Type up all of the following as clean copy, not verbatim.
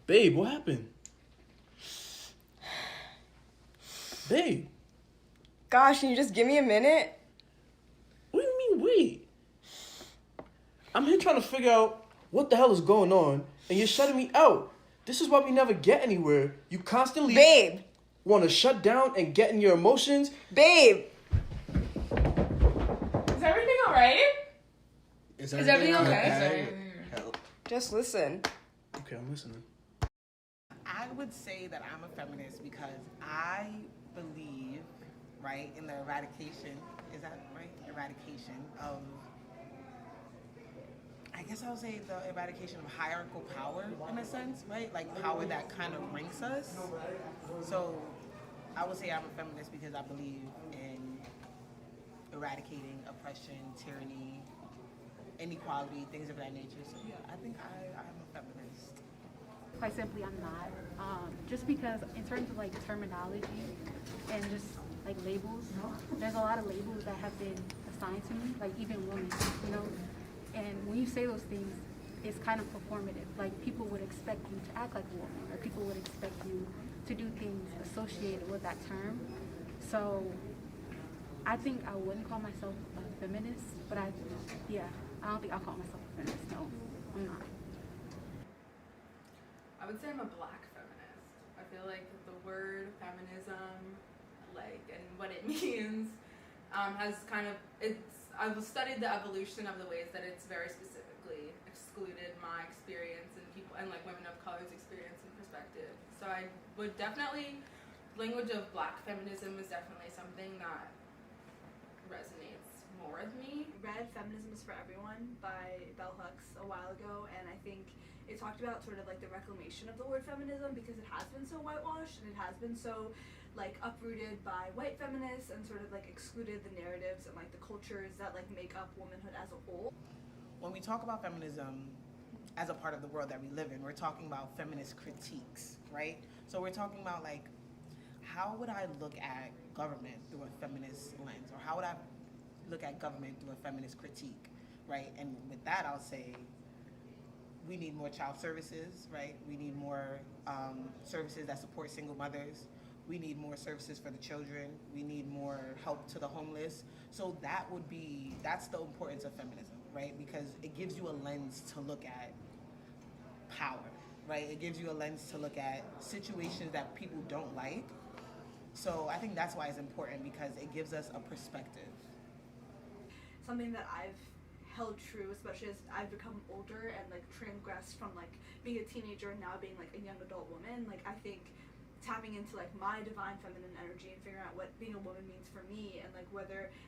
Babe, what happened? Babe. Gosh, can you just give me a minute? What do you mean, wait? I'm here trying to figure out what the hell is going on, and you're shutting me out. This is why we never get anywhere. You constantly... Babe! Want to shut down and get in your emotions? Babe! Is everything alright? Is everything okay? Just listen. Okay, I'm listening. I would say that I'm a feminist because I believe, right, in the eradication, is that right? Eradication of, I guess I would say the eradication of hierarchical power in a sense, right? Like power that kind of ranks us. So I would say I'm a feminist because I believe in eradicating oppression, tyranny, inequality, things of that nature. So yeah, I think I'm a feminist. Quite simply, I'm not. Just because in terms of like terminology and just like labels, there's a lot of labels that have been assigned to me, like even women, you know? And when you say those things, it's kind of performative. Like people would expect you to act like a woman, or people would expect you to do things associated with that term. So I think I wouldn't call myself a feminist, but I don't think I'll call myself a feminist. No, I'm not. I would say I'm a black feminist. I feel like the word feminism, like, and what it means, has kind of, I've studied the evolution of the ways that it's very specifically excluded my experience and people, and like women of color's experience and perspective. So I would definitely, language of black feminism is definitely something that resonates more with me. Read Feminism is for Everyone by Bell Hooks a while ago, and I think it talked about sort of like the reclamation of the word feminism because it has been so whitewashed and it has been so like uprooted by white feminists and sort of like excluded the narratives and like the cultures that like make up womanhood as a whole. When we talk about feminism as a part of the world that we live in, we're talking about feminist critiques, right? So we're talking about like, how would I look at government through a feminist lens? Or how would I look at government through a feminist critique, right? And with that, I'll say, we need more child services, right? We need more services that support single mothers. We need more services for the children. We need more help to the homeless. So that's the importance of feminism, right? Because it gives you a lens to look at power, right? It gives you a lens to look at situations that people don't like. So I think that's why it's important, because it gives us a perspective. Something that I've held true, especially as I've become older and like transgressed from like being a teenager and now being like a young adult woman, like I think tapping into like my divine feminine energy and figuring out what being a woman means for me, and like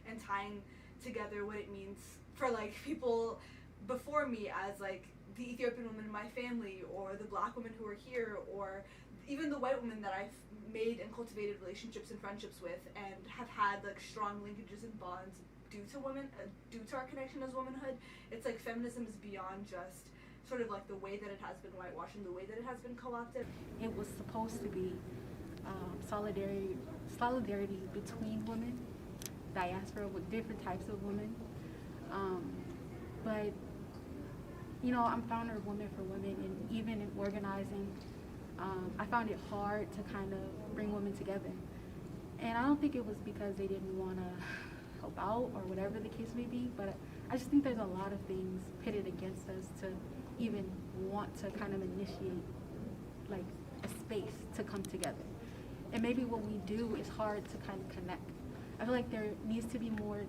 and tying together what it means for like people before me as like the Ethiopian woman in my family, or the black women who are here, or even the white women that I've made and cultivated relationships and friendships with and have had like strong linkages and bonds due to our connection as womanhood. It's like feminism is beyond just sort of like the way that it has been whitewashed and the way that it has been co-opted. It was supposed to be solidarity between women, diaspora with different types of women. But you know, I'm founder of Women for Women, and even in organizing, I found it hard to kind of bring women together. And I don't think it was because they didn't want to help out or whatever the case may be, but I just think there's a lot of things pitted against us to even want to kind of initiate like a space to come together. And maybe what we do is hard to kind of connect. I feel like there needs to be more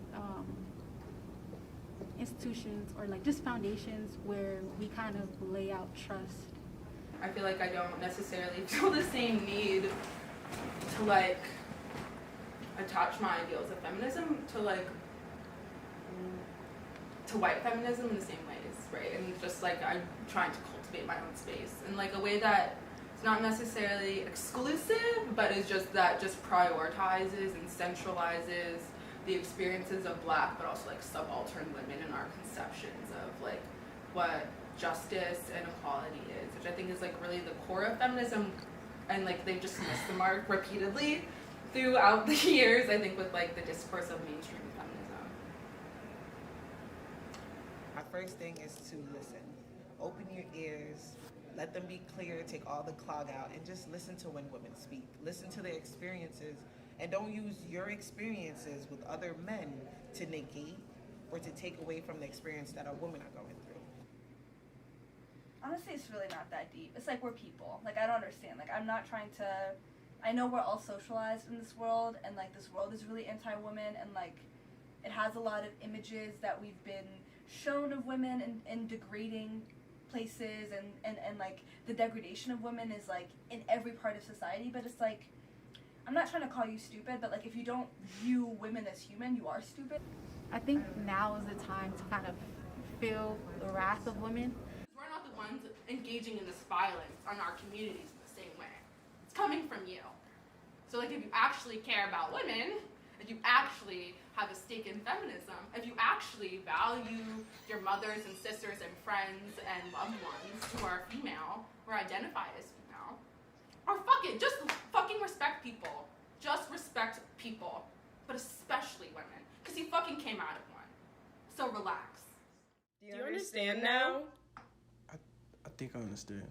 institutions or like just foundations where we kind of lay out trust. I feel like I don't necessarily feel the same need to like attach my ideals of feminism to like to white feminism in the same ways, right? And just like I'm trying to cultivate my own space in like a way that it's not necessarily exclusive, but is just that just prioritizes and centralizes the experiences of black but also like subaltern women in our conceptions of like what justice and equality is, which I think is like really the core of feminism, and like they've just missed the mark repeatedly throughout the years, I think, with like the discourse of mainstream feminism. My first thing is to listen. Open your ears, Let them be clear, take all the clog out, and just listen to when women speak. Listen to their experiences, and don't use your experiences with other men to negate or to take away from the experience that a woman are going through. Honestly, it's really not that deep. It's like we're people. Like, I don't understand. Like, I'm not trying to... I know we're all socialized in this world, and, like, this world is really anti-woman, and, like, it has a lot of images that we've been shown of women in degrading places, and, like, the degradation of women is, like, in every part of society, but it's, like, I'm not trying to call you stupid, but, like, if you don't view women as human, you are stupid. I think now is the time to kind of feel the wrath of women. We're not the ones engaging in this violence on our communities in the same way. It's coming from you. So, like, if you actually care about women, if you actually have a stake in feminism, if you actually value your mothers and sisters and friends and loved ones who are female, or identify as female, or fuck it, just fucking respect people. Just respect people, but especially women, because you fucking came out of one. So relax. Do you understand now? I think I understand.